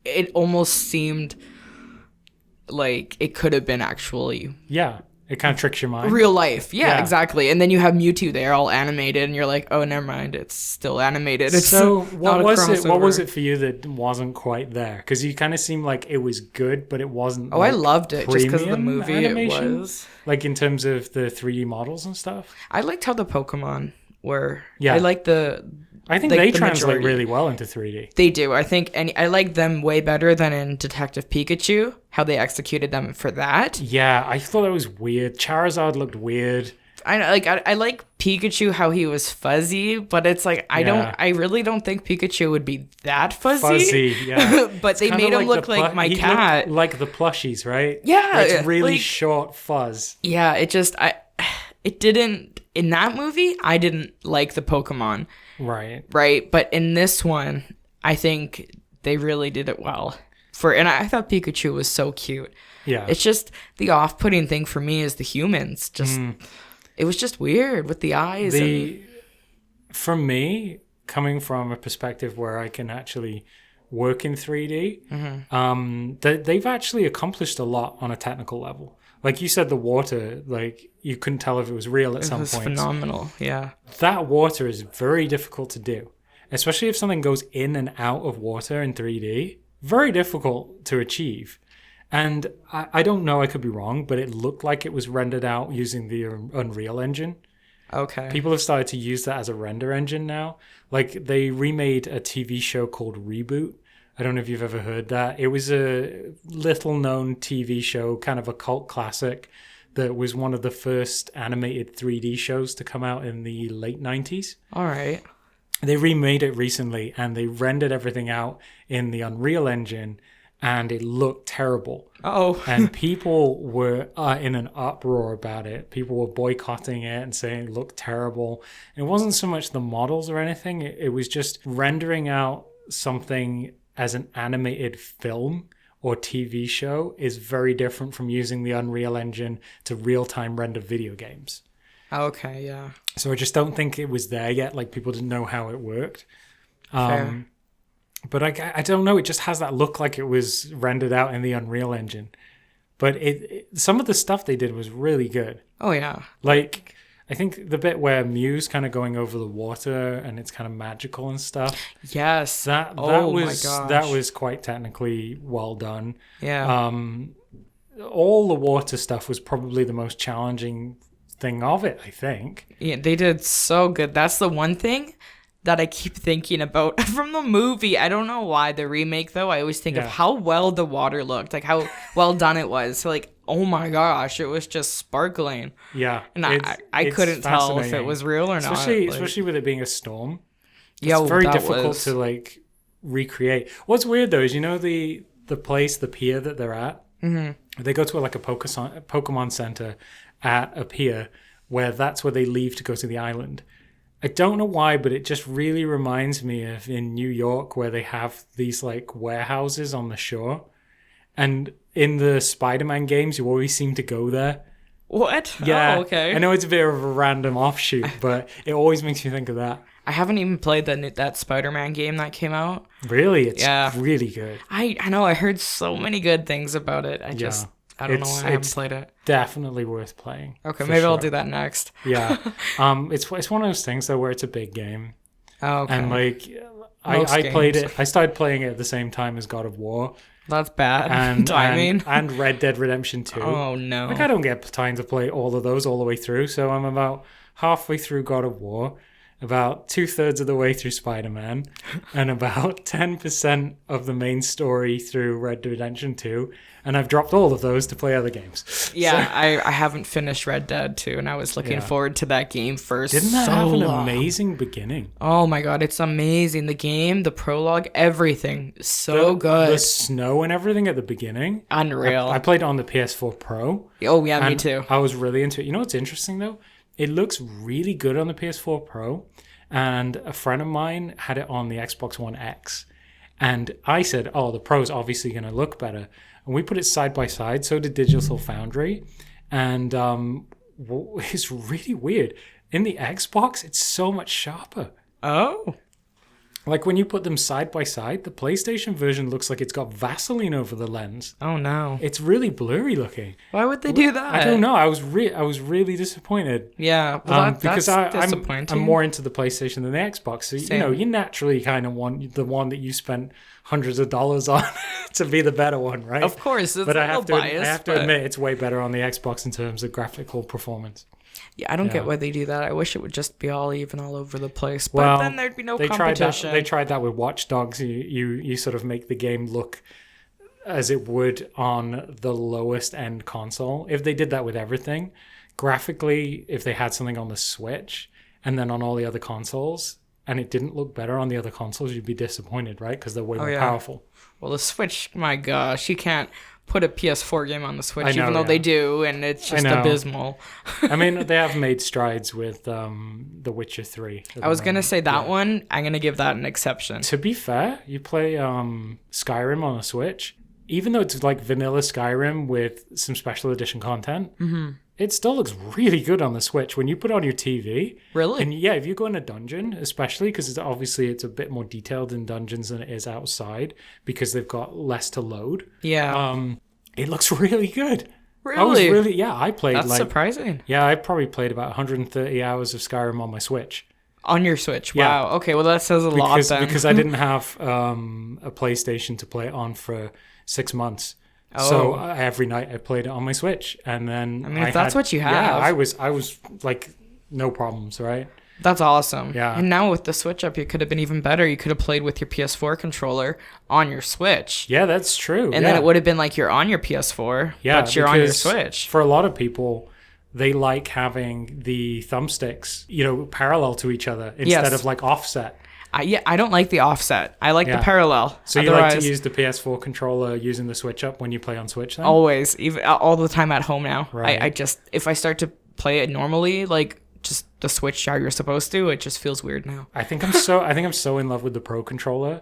Speaker 1: It almost seemed like it could have been actually
Speaker 2: Yeah. It kind of tricks your mind.
Speaker 1: real life. Yeah,
Speaker 2: Yeah.
Speaker 1: exactly. And then you have Mewtwo there all animated and you're like, oh, never mind. It's still animated. It's
Speaker 2: So
Speaker 1: not a
Speaker 2: what was it? What was
Speaker 1: crossover.
Speaker 2: it for you that wasn't quite there? Because you kind of seemed like it was good, but it wasn't.
Speaker 1: Oh, I loved it just because of the
Speaker 2: premium
Speaker 1: movie
Speaker 2: animation?
Speaker 1: it was.
Speaker 2: Like in terms of the 3D models and stuff.
Speaker 1: I liked how the Pokemon were.
Speaker 2: Yeah.
Speaker 1: I like
Speaker 2: I think
Speaker 1: like
Speaker 2: they
Speaker 1: the
Speaker 2: translate
Speaker 1: majority.
Speaker 2: really well into 3D.
Speaker 1: They do. I think, and I like them way better than in Detective Pikachu. How they executed them for that.
Speaker 2: Yeah, I thought that was weird. Charizard looked weird.
Speaker 1: I like Pikachu how he was fuzzy, but it's like
Speaker 2: Yeah.
Speaker 1: I really don't think Pikachu would be that fuzzy.
Speaker 2: Fuzzy, yeah.
Speaker 1: But they
Speaker 2: Kinda
Speaker 1: made him look
Speaker 2: the
Speaker 1: like my
Speaker 2: he
Speaker 1: cat.
Speaker 2: looked like the plushies, right?
Speaker 1: Yeah,
Speaker 2: Where it's really
Speaker 1: like-
Speaker 2: short fuzz.
Speaker 1: Yeah, it didn't in that movie. I didn't like the Pokemon,
Speaker 2: Right.
Speaker 1: right? But in this one, I think they really did it well. And I thought Pikachu was so cute.
Speaker 2: Yeah.
Speaker 1: It's just the off-putting thing for me is the humans. Just it was just weird with the eyes.
Speaker 2: For me, coming from a perspective where I can actually work in 3D, they've actually accomplished a lot on a technical level. Like you said, the water, like you couldn't tell if it was real at
Speaker 1: it
Speaker 2: some
Speaker 1: was
Speaker 2: point.
Speaker 1: phenomenal. Yeah.
Speaker 2: That water is very difficult to do, especially if something goes in and out of water in 3D. Very difficult to achieve. And I don't know, I could be wrong, but it looked like it was rendered out using the Unreal Engine.
Speaker 1: Okay.
Speaker 2: People have started to use that as a render engine now. Like they remade a TV show called Reboot. I don't know if you've ever heard that. It was a little known TV show, kind of a cult classic that was one of the first animated 3D shows to come out in the late 90s.
Speaker 1: All right.
Speaker 2: They remade it recently and they rendered everything out in the Unreal Engine and it looked terrible.
Speaker 1: Oh.
Speaker 2: And people were in an uproar about it. People were boycotting it and saying it looked terrible. It wasn't so much the models or anything. It was just rendering out something as an animated film or TV show is very different from using the Unreal Engine to real-time render video games.
Speaker 1: Okay, yeah.
Speaker 2: So I just don't think it was there yet. Like people didn't know how it worked.
Speaker 1: Fair.
Speaker 2: But I don't know. It just has that look like it was rendered out in the Unreal Engine. But some of the stuff they did was really good.
Speaker 1: Oh, yeah.
Speaker 2: Like I think the bit where Mew's kind of going over the water and it's kind of magical and stuff.
Speaker 1: Yes.
Speaker 2: That
Speaker 1: oh
Speaker 2: was
Speaker 1: my gosh.
Speaker 2: that was quite technically well done.
Speaker 1: Yeah.
Speaker 2: All the water stuff was probably the most challenging thing of it, I think.
Speaker 1: Yeah, they did so good. That's the one thing that I keep thinking about from the movie. I don't know why. The remake, though, I always think of how well the water looked, like how well done it was. So, like, oh my gosh, it was just sparkling.
Speaker 2: Yeah.
Speaker 1: And I couldn't tell if it was real or not.
Speaker 2: Especially with it being a storm.
Speaker 1: Yeah,
Speaker 2: It's very
Speaker 1: that
Speaker 2: difficult
Speaker 1: was...
Speaker 2: to, like, recreate. What's weird, though, is you know the place, the pier that they're at? Mm-hmm. They go to, like, a Pokemon Center at a pier where that's where they leave to go to the island. I don't know why, but it just really reminds me of in New York where they have these like warehouses on the shore. And in the Spider-Man games, you always seem to go there.
Speaker 1: What?
Speaker 2: Yeah.
Speaker 1: Oh, okay.
Speaker 2: I know it's a bit of a random offshoot, but it always makes me think of that.
Speaker 1: I haven't even played that Spider-Man game that came out.
Speaker 2: Really? It's really good.
Speaker 1: I know. I heard so many good things about it. I don't know why I haven't played it.
Speaker 2: Definitely worth playing.
Speaker 1: Okay, maybe I'll do that next.
Speaker 2: Yeah. It's one of those things though where it's a big game.
Speaker 1: Oh, okay.
Speaker 2: And like
Speaker 1: Most
Speaker 2: I played
Speaker 1: games.
Speaker 2: it. I started playing it at the same time as God of War.
Speaker 1: That's bad.
Speaker 2: And
Speaker 1: timing.
Speaker 2: and Red Dead Redemption 2.
Speaker 1: Oh no.
Speaker 2: Like I don't get time to play all of those all the way through, so I'm about halfway through God of War. about 2/3 of the way through Spider-Man, and about 10% of the main story through Red Dead Redemption 2, and I've dropped all of those to play other games.
Speaker 1: Yeah, I haven't finished Red Dead 2, and I was looking forward to that game for
Speaker 2: Didn't that have an
Speaker 1: long.
Speaker 2: amazing beginning?
Speaker 1: Oh my god, it's amazing. The game, the prologue, everything. So good.
Speaker 2: The snow and everything at the beginning.
Speaker 1: Unreal.
Speaker 2: I played it on the PS4 Pro.
Speaker 1: Oh yeah, me
Speaker 2: and
Speaker 1: too.
Speaker 2: I was really into it. You know what's interesting though? It looks really good on the PS4 Pro, and a friend of mine had it on the Xbox One X. And I said, oh, the Pro's obviously going to look better. And we put it side by side, so did Digital Foundry. And it's really weird. In the Xbox, it's so much sharper.
Speaker 1: Oh.
Speaker 2: Like when you put them side by side, the PlayStation version looks like it's got Vaseline over the lens.
Speaker 1: Oh no.
Speaker 2: It's really blurry looking.
Speaker 1: Why would they do that?
Speaker 2: I don't know. I was really disappointed.
Speaker 1: Yeah, well,
Speaker 2: Because
Speaker 1: that's disappointing.
Speaker 2: I'm more into the PlayStation than the Xbox. So,
Speaker 1: Same.
Speaker 2: you naturally kind of want the one that you spent hundreds of dollars on to be the better one, right?
Speaker 1: Of course, it's
Speaker 2: But
Speaker 1: a little biased.
Speaker 2: I have to admit, it's way better on the Xbox in terms of graphical performance.
Speaker 1: Yeah, I don't get why they do that. I wish it would just be all even all over the place. But
Speaker 2: Well,
Speaker 1: then there'd be no
Speaker 2: They
Speaker 1: competition.
Speaker 2: tried that with Watch Dogs. You sort of make the game look as it would on the lowest end console. If they did that with everything, graphically, if they had something on the Switch and then on all the other consoles, and it didn't look better on the other consoles, you'd be disappointed, right? Because they're way more powerful.
Speaker 1: Well, the Switch, my gosh, you can't put a PS4 game on the Switch,
Speaker 2: I know,
Speaker 1: even though they do, and it's just abysmal.
Speaker 2: I mean, they have made strides with The Witcher 3.
Speaker 1: I was going to say that one, I'm going to give that an exception.
Speaker 2: To be fair, you play Skyrim on a Switch, even though it's like vanilla Skyrim with some special edition content, it still looks really good on the Switch when you put it on your TV.
Speaker 1: Really?
Speaker 2: And yeah, if you go in a dungeon, especially because it's a bit more detailed in dungeons than it is outside because they've got less to load.
Speaker 1: Yeah.
Speaker 2: It looks really good.
Speaker 1: Really?
Speaker 2: I played
Speaker 1: That's surprising.
Speaker 2: Yeah, I probably played about 130 hours of Skyrim on my Switch.
Speaker 1: On your Switch?
Speaker 2: Yeah.
Speaker 1: Wow. Okay, well that says a lot then.
Speaker 2: Because I didn't have a PlayStation to play it on for 6 months.
Speaker 1: Oh.
Speaker 2: So every night I played it on my Switch, and then
Speaker 1: I mean, if that's what you have.
Speaker 2: Yeah, I was like no problems, right?
Speaker 1: That's awesome.
Speaker 2: Yeah.
Speaker 1: And now with the Switch up, it could have been even better. You could have played with your PS4 controller on your Switch.
Speaker 2: Yeah, that's true.
Speaker 1: And then it would have been like you're on your PS4, but you're on your Switch.
Speaker 2: For a lot of people, they like having the thumbsticks, parallel to each other instead of like offset.
Speaker 1: I don't like the offset. I like the parallel.
Speaker 2: So you like to use the PS4 controller using the Switch up when you play on Switch then?
Speaker 1: Always, even all the time at home now.
Speaker 2: Right.
Speaker 1: I just, if I start to play it normally, like just the Switch how you're supposed to, it just feels weird now.
Speaker 2: I think I'm so in love with the Pro controller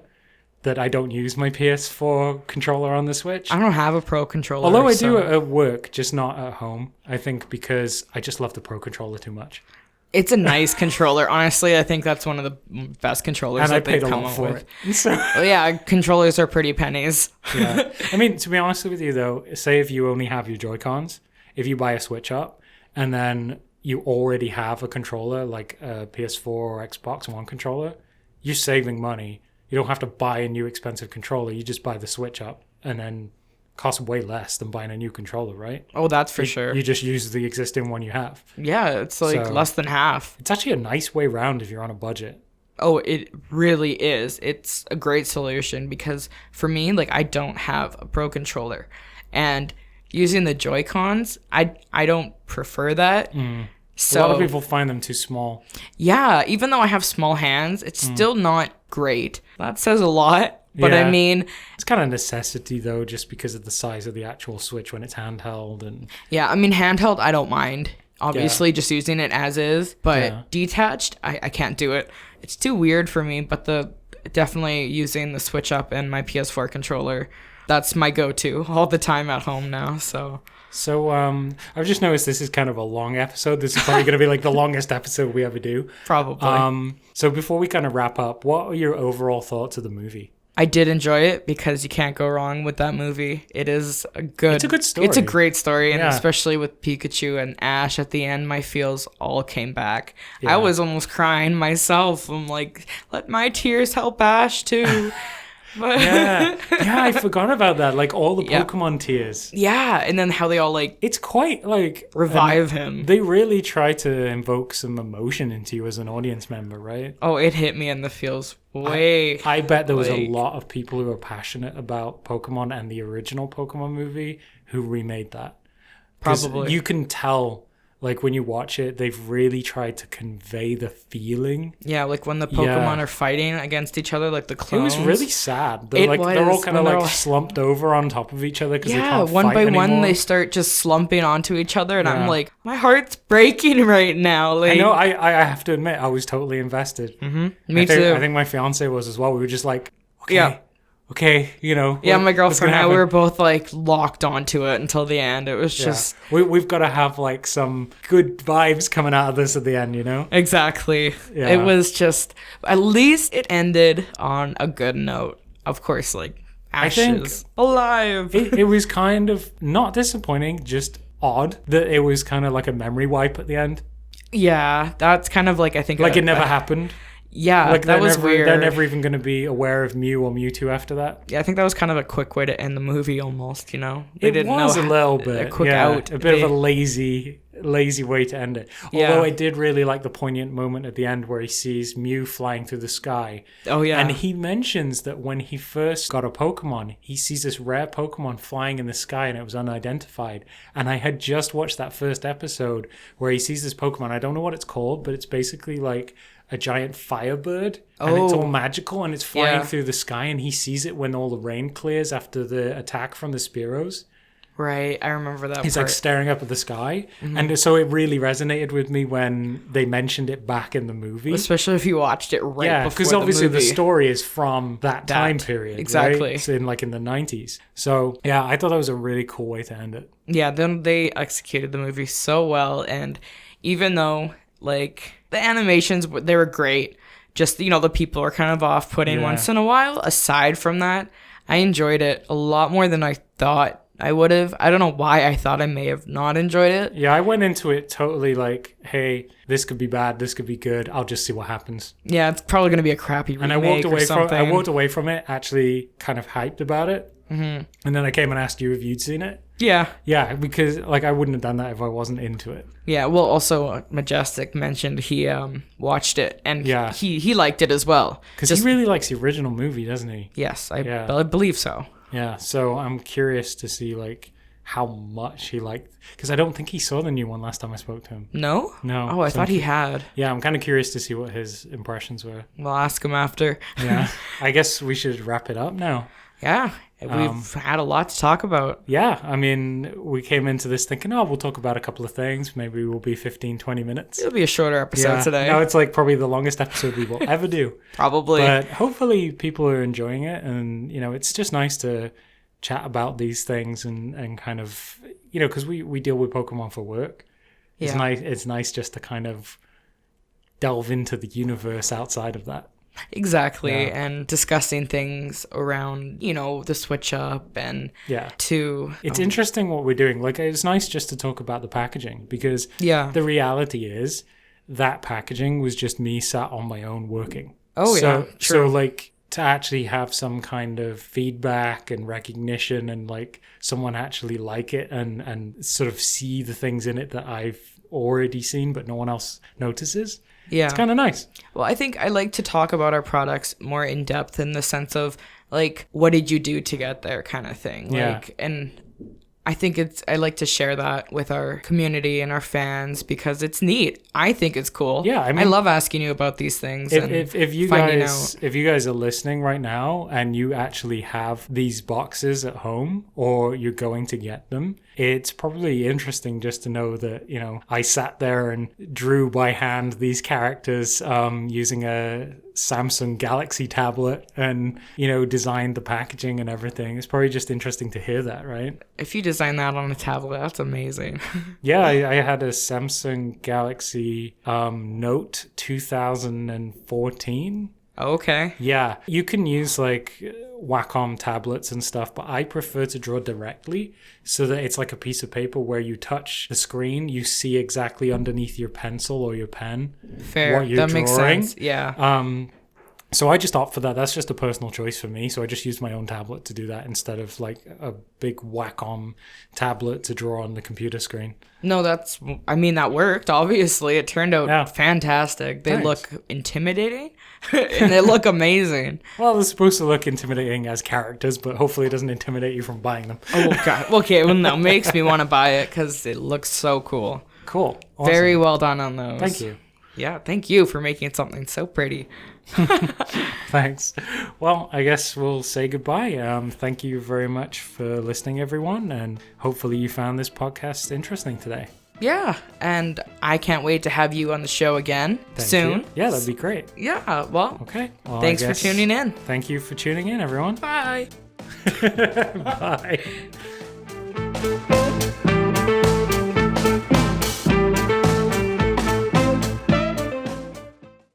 Speaker 2: that I don't use my PS4 controller on the Switch.
Speaker 1: I don't have a Pro controller.
Speaker 2: Although I do at work, just not at home. I think because I just love the Pro controller too much.
Speaker 1: It's a nice controller. Honestly, I think that's one of the best controllers
Speaker 2: and
Speaker 1: that
Speaker 2: I paid
Speaker 1: they've
Speaker 2: a
Speaker 1: come
Speaker 2: lot
Speaker 1: up
Speaker 2: for
Speaker 1: with.
Speaker 2: it. So.
Speaker 1: Well, yeah, controllers are pretty pennies.
Speaker 2: Yeah. I mean, to be honest with you though, say if you only have your Joy-Cons, if you buy a Switch up and then you already have a controller like a PS4 or Xbox One controller, you're saving money. You don't have to buy a new expensive controller. You just buy the Switch up and then costs way less than buying a new controller, right?
Speaker 1: Oh, that's for sure.
Speaker 2: You just use the existing one you have.
Speaker 1: Yeah, it's like less than half.
Speaker 2: It's actually a nice way round if you're on a budget.
Speaker 1: Oh, it really is. It's a great solution because for me, like I don't have a Pro controller, and using the Joy-Cons, I don't prefer that. So,
Speaker 2: a lot of people find them too small.
Speaker 1: Yeah, even though I have small hands, it's still not great. That says a lot. But I mean,
Speaker 2: it's kind of a necessity though, just because of the size of the actual Switch when it's handheld. And
Speaker 1: yeah, I mean handheld, I don't mind. Obviously, just using it as is, but detached, I can't do it. It's too weird for me. But definitely using the Switch up and my PS4 controller, that's my go-to all the time at home now. So I've just noticed this is kind of a long episode. This is probably going to be like the longest episode we ever do. Probably.
Speaker 2: So before we kind of wrap up, what are your overall thoughts of the movie?
Speaker 1: I did enjoy it because you can't go wrong with that movie. It's a good story. It's a great story, and especially with Pikachu and Ash at the end, my feels all came back. Yeah. I was almost crying myself. I'm like, let my tears help Ash too. But
Speaker 2: Yeah, I forgot about that. Like all the
Speaker 1: Yeah.
Speaker 2: Pokemon tiers.
Speaker 1: yeah, and then how they all like
Speaker 2: It's quite like
Speaker 1: revive him.
Speaker 2: They really try to invoke some emotion into you as an audience member, right?
Speaker 1: Oh, it hit me in the feels way.
Speaker 2: I bet there was a
Speaker 1: like-
Speaker 2: lot of people who are passionate about Pokemon and the original Pokemon movie who remade that. 'Cause
Speaker 1: Probably.
Speaker 2: you can tell, like when you watch it, they've really tried to convey the feeling.
Speaker 1: Yeah, like when the Pokemon are fighting against each other, like the
Speaker 2: It
Speaker 1: clones.
Speaker 2: was really sad. They're
Speaker 1: It
Speaker 2: like they're all
Speaker 1: was,
Speaker 2: kind of
Speaker 1: when they're
Speaker 2: like
Speaker 1: all-
Speaker 2: slumped over on top of each other because they
Speaker 1: Yeah,
Speaker 2: can't
Speaker 1: one
Speaker 2: fight
Speaker 1: by
Speaker 2: anymore.
Speaker 1: one they start just slumping onto each other, and I'm
Speaker 2: Yeah.
Speaker 1: like, my heart's breaking right now. Like,
Speaker 2: I know. I have to admit, I was totally invested.
Speaker 1: Me
Speaker 2: I think,
Speaker 1: too.
Speaker 2: I think my fiance was as well. We were just like, okay,
Speaker 1: Yeah.
Speaker 2: okay, you know.
Speaker 1: Yeah,
Speaker 2: what-
Speaker 1: my
Speaker 2: what's
Speaker 1: girlfriend
Speaker 2: gonna
Speaker 1: and I, we
Speaker 2: happen?
Speaker 1: were both like locked onto it until the end. It was
Speaker 2: Yeah.
Speaker 1: just
Speaker 2: We've got to have like some good vibes coming out of this at the end, you know?
Speaker 1: exactly.
Speaker 2: Yeah.
Speaker 1: It was just at least it ended on a good note. Of course, like
Speaker 2: think
Speaker 1: Ashes alive.
Speaker 2: It was kind of not disappointing, just odd that it was kind of like a memory wipe at the end.
Speaker 1: Yeah, that's kind of like I think
Speaker 2: Like it never happened.
Speaker 1: Yeah,
Speaker 2: Like
Speaker 1: that was
Speaker 2: never,
Speaker 1: weird.
Speaker 2: They're never even going to be aware of Mew or Mewtwo after that.
Speaker 1: Yeah, I think that was kind of a quick way to end the movie, almost. You know, they
Speaker 2: It
Speaker 1: didn't
Speaker 2: was
Speaker 1: know
Speaker 2: a little bit,
Speaker 1: a quick
Speaker 2: yeah,
Speaker 1: out.
Speaker 2: a bit of a lazy way to end it.
Speaker 1: Yeah.
Speaker 2: Although I did really like the poignant moment at the end where he sees Mew flying through the sky.
Speaker 1: Oh yeah,
Speaker 2: And he mentions that when he first got a Pokemon, he sees this rare Pokemon flying in the sky and it was unidentified. And I had just watched that first episode where he sees this Pokemon. I don't know what it's called, but it's basically like a giant firebird. And it's all
Speaker 1: Oh.
Speaker 2: magical and it's flying
Speaker 1: Yeah.
Speaker 2: through the sky. And he sees it when all the rain clears after the attack from the Spearows.
Speaker 1: right. I remember that.
Speaker 2: He's
Speaker 1: part.
Speaker 2: like staring up at the sky. And so it really resonated with me when they mentioned it back in the movie.
Speaker 1: Especially if you watched it right
Speaker 2: Yeah,
Speaker 1: before
Speaker 2: because obviously
Speaker 1: the
Speaker 2: the
Speaker 1: movie.
Speaker 2: story is from that time period.
Speaker 1: exactly.
Speaker 2: Right? It's in like in the 90s. So yeah, I thought that was a really cool way to end it.
Speaker 1: Yeah, then they executed the movie so well, and even though like the animations they were great, just the people are kind of off-putting
Speaker 2: Yeah.
Speaker 1: once in a while. Aside from that, I enjoyed it a lot more than I thought I would have. I don't know why I thought I may have not enjoyed it.
Speaker 2: Yeah, I went into it totally like, hey, this could be bad, this could be good. I'll just see what happens.
Speaker 1: Yeah, it's probably gonna be a crappy remake
Speaker 2: And I walked away
Speaker 1: or something.
Speaker 2: from it actually kind of hyped about it. Mm-hmm. And then I came and asked you if you'd seen it.
Speaker 1: Yeah,
Speaker 2: Yeah, because like I wouldn't have done that if I wasn't into it.
Speaker 1: yeah. Well, also Majestic mentioned he watched it and
Speaker 2: Yeah.
Speaker 1: he liked it as well.
Speaker 2: Because he really likes the original movie, doesn't he?
Speaker 1: Yes,
Speaker 2: Yeah.
Speaker 1: I believe so.
Speaker 2: Yeah, so I'm curious to see like how much he liked, because I don't think he saw the new one last time I spoke to him.
Speaker 1: No?
Speaker 2: No.
Speaker 1: Oh, I
Speaker 2: so
Speaker 1: thought he had.
Speaker 2: Yeah, I'm kind of curious to see what his impressions were.
Speaker 1: We'll ask him after.
Speaker 2: Yeah, I guess we should wrap it up now.
Speaker 1: Yeah, we've had a lot to talk about.
Speaker 2: Yeah, I mean, we came into this thinking, oh, we'll talk about a couple of things. Maybe we'll be 15, 20 minutes.
Speaker 1: It'll be a shorter episode today.
Speaker 2: No, it's like probably the longest episode we will ever do.
Speaker 1: Probably.
Speaker 2: But hopefully people are enjoying it. And, it's just nice to chat about these things and kind of, because we deal with Pokemon for work. It's
Speaker 1: Yeah.
Speaker 2: nice. It's nice just to kind of delve into the universe outside of that.
Speaker 1: Exactly.
Speaker 2: Yeah.
Speaker 1: And discussing things around, the switch up and
Speaker 2: Yeah.
Speaker 1: to.
Speaker 2: It's interesting what we're doing. Like, it's nice just to talk about the packaging because
Speaker 1: Yeah.
Speaker 2: the reality is that packaging was just me sat on my own working.
Speaker 1: Oh, yeah,
Speaker 2: So
Speaker 1: true.
Speaker 2: like to actually have some kind of feedback and recognition and like someone actually like it and sort of see the things in it that I've already seen but no one else notices.
Speaker 1: Yeah.
Speaker 2: It's kind of nice.
Speaker 1: Well, I think I like to talk about our products more in depth in the sense of like, what did you do to get there kind of thing.
Speaker 2: Yeah.
Speaker 1: Like, and I think I like to share that with our community and our fans because it's neat. I think it's cool.
Speaker 2: Yeah, I
Speaker 1: I
Speaker 2: mean-
Speaker 1: love asking you about these things. and
Speaker 2: If you
Speaker 1: finding
Speaker 2: guys are listening right now and you actually have these boxes at home or you're going to get them, it's probably interesting just to know that, I sat there and drew by hand these characters using a Samsung Galaxy tablet and, designed the packaging and everything. It's probably just interesting to hear that, right?
Speaker 1: If you design that on a tablet, that's amazing.
Speaker 2: Yeah, I had a Samsung Galaxy Note 2014.
Speaker 1: Okay.
Speaker 2: Yeah, you can use like Wacom tablets and stuff, but I prefer to draw directly so that it's like a piece of paper where you touch the screen, you see exactly underneath your pencil or your pen
Speaker 1: Fair.
Speaker 2: what you're
Speaker 1: That makes
Speaker 2: drawing.
Speaker 1: sense. Yeah.
Speaker 2: So I just opt for that. That's just a personal choice for me. So I just used my own tablet to do that instead of like a big Wacom tablet to draw on the computer screen.
Speaker 1: No, that worked, obviously. It turned out fantastic. They look intimidating, and they look amazing.
Speaker 2: Well, they're supposed to look intimidating as characters, but hopefully it doesn't intimidate you from buying them.
Speaker 1: Oh, God. Okay, well, no, makes me want to buy it because it looks so cool.
Speaker 2: Cool. Awesome.
Speaker 1: Very well done on those.
Speaker 2: Thank you.
Speaker 1: Yeah, thank you for making something so pretty.
Speaker 2: Thanks. Well, I guess we'll say goodbye. Thank you very much for listening, everyone, and hopefully you found this podcast interesting today.
Speaker 1: Yeah, and I can't wait to have you on the show again soon.
Speaker 2: Yeah, that'd be great.
Speaker 1: Yeah, well,
Speaker 2: okay. Well,
Speaker 1: thanks for tuning in.
Speaker 2: Thank you for tuning in, everyone.
Speaker 1: Bye.
Speaker 2: Bye.